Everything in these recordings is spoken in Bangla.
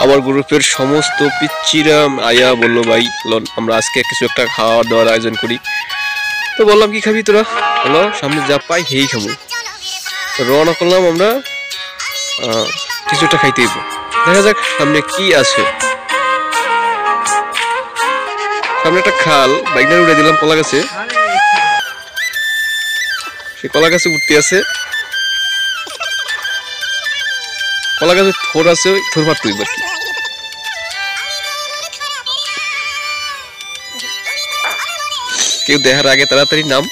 আমার গ্রুপের সমস্ত পিচ্চিরা আয়া বললো ভাই লন আমরা আজকে কিছু একটা খাওয়া দাওয়ার আয়োজন করি। তো বললাম কি খাবি তোরা, বলো সামনে যা পাই হেই খাবো। রওনা করলাম আমরা, কিছু একটা খাইতে হইব। দেখা যাক সামনে কি আছে। সামনে একটা খাল, বাইকটা উড়ে দিলাম কলা গাছে। সে কলা গাছে উঠতে আছে, কলা গাছে থোর আছে, থোর পারতে হইব আর কি। কেউ দেখার আগে তাড়াতাড়ি নাম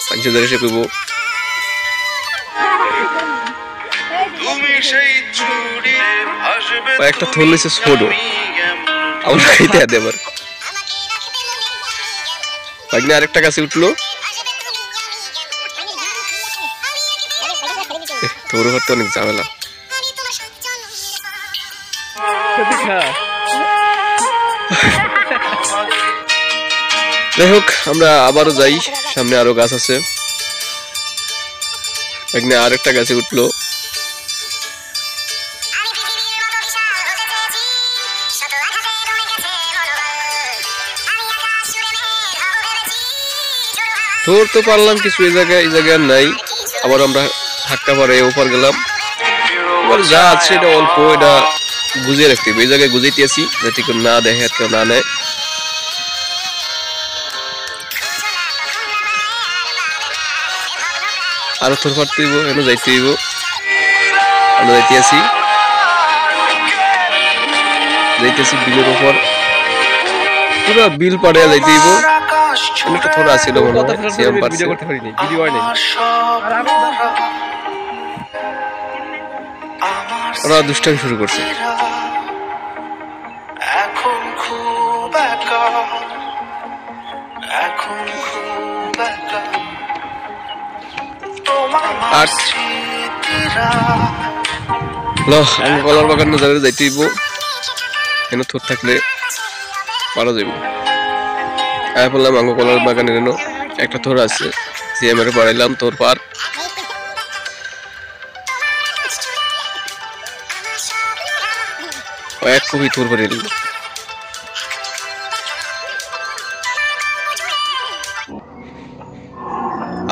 পাঁচ হাজার এসে কইব একটা থোর লইছে ছোট, আমরা খাইতে হাতে আবার। বাইকটা আরেকটা গাছে উঠলো, তোর ঘর তো অনেক ঝামেলা। যাই হোক আমরা আবারও যাই, সামনে আরো গাছ আছে। এখানে আরেকটা গাছে উঠলো, তোর তো পারলাম কিছু, এই জায়গায় নাই। আবার আমরা ধাক্কা পরে ওপর গেলাম। এবার যা আছে এটা অল্প, এটা গুজিয়ে রাখতে হবে। এই জায়গায় গুজাইতে আছি যাতে কেউ না দেখে, কেউ না নেয়। আরো থর ফাটতে হইব, এনে যাইতে হইব। আমরা যাইতেছি বিলের উপর, পুরো বিল পাড়ে যাইতে হইব। একটা থর আছিল মনে হয়, সিএম পারছে। ভিডিও করতে পারিনি, ভিডিও হয় নাই। ওরা দুষ্টামি শুরু করছে। আমি কলার বাগান যাবে যাইতে হইব, কেন থর থাকলে পারা যাইব। আমি বললাম আঙ্গ কলার বাগানের এনো একটা থর আছে, সিএম এর পাড়াইলাম তোর পার। এক কবি তোর পারে দিল।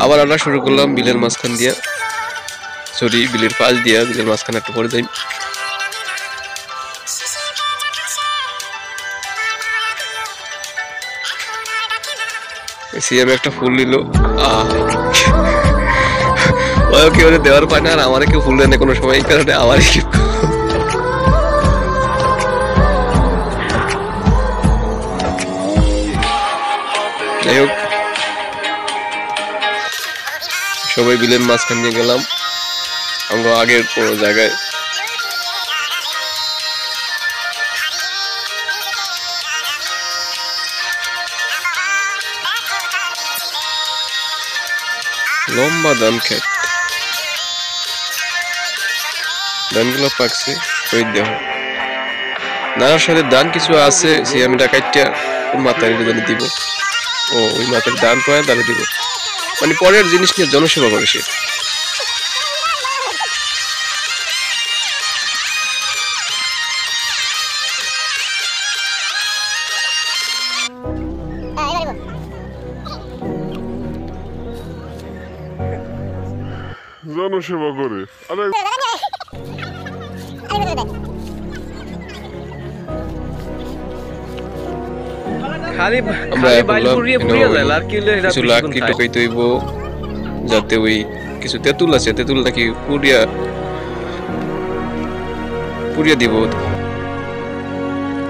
আবার আমরা শুরু করলাম বিলের মাঝখান দিয়া, সরি বিলের পাশ দিয়া, বিলের মাঝখানে একটু পরে যাই। সিএম একটা ফুল নিল, কেউ দেওয়ার পায় না, আর আমারে কেউ ফুল দেয় না কোনো সময়, এই কারণে আমারই যাই হোক সবাই বিলের মাঝখান নিয়ে গেলাম আমরা আগের কোনো জায়গায়। লম্বা ধান খেত, ধানগুলো পাকছে। ওই দেহ নানার সাথে ধান কিছু আছে, সে আমি ডাকাইটা মাথায় দিব। ও ওই মাথায় ধান পায় তাহলে দিব, মানে পরের জিনিস নিয়ে জনসেবা করে সে। জনসেবা করে যাতে ওই কিছু তেঁতুল আছে, তেঁতুল নাকি পুড়িয়া দিব।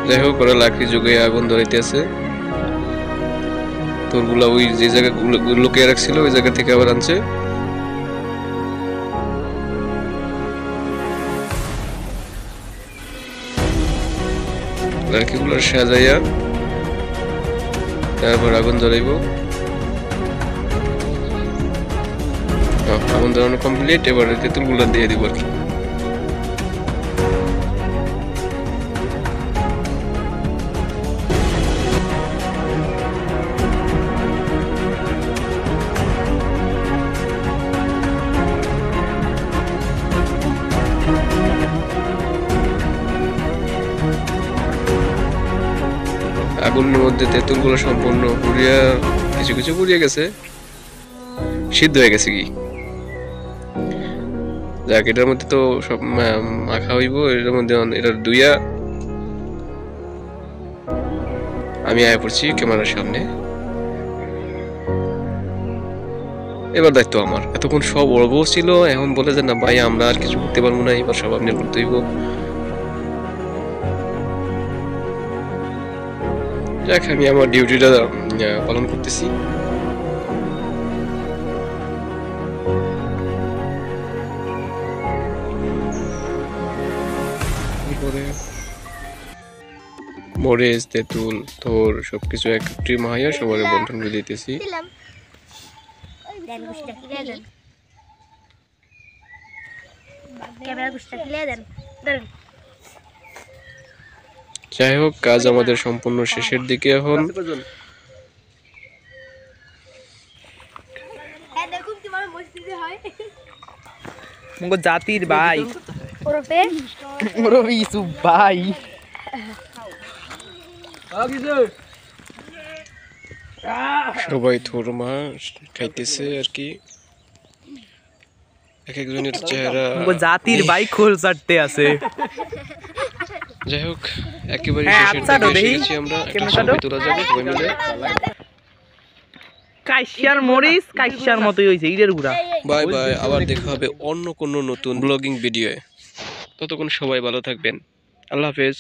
যাই হোক ওরা লাকড়ি যোগে আগুন ধরাইতে আছে। তোরগুলা ওই যে জায়গা লুকিয়ে রাখছিল ওই জায়গা থেকে আবার আনছে। লাকড়িগুলো সাজাইয়া তারপর আগুন ধরাইব। আগুন ধরানো কমপ্লিট, এবার তেঁতুলগুলো দিয়ে দিব আর কি। আগুনের মধ্যে তেঁতুলগুলো সম্পূর্ণ পুড়িয়া কিছু কিছু পুড়িয়ে গেছে, সিদ্ধ হয়ে গেছে কি। যাক, এটার মধ্যে তো সব মাখা হইব। এটার মধ্যে এটা দুইয়া আমি আয়া পড়ছি ক্যামেরার সামনে। এবার দায়িত্ব আমার। এতক্ষণ সব অল্প ছিল, এখন বলে যে না ভাই আমরা আর কিছু করতে পারবো না, এবার সব আপনি করতে হইব। যাক, আমি আমার ডিউটিটা পালন করতেছি। মরিচ, তেঁতুল, থোর সবকিছু একত্রে মাহাইয়া সবার বন্টন করে দিতেছি। যাই হোক, কাজ আমাদের সম্পূর্ণ শেষের দিকে এখন। জাতির ভাই ইসুফ ভাই সবাই থোর মা খাইতেছে আর কি। এক একজনের চেহারা জাতির ভাই খোল চাটতে আছে। যাই হোক, একেবারে শেষের দিকে এসে গেছি আমরা। একটা ছবি তোলা যাবে সবাই মিলে। কাইশার মরিচ কাইশার মতোই হইছে ইটের গুড়া। বাই বাই, আবার দেখা হবে অন্য কোনো নতুন ব্লগিং ভিডিওয়ে। ততক্ষণ সবাই ভালো থাকবেন। আল্লাহ হাফেজ।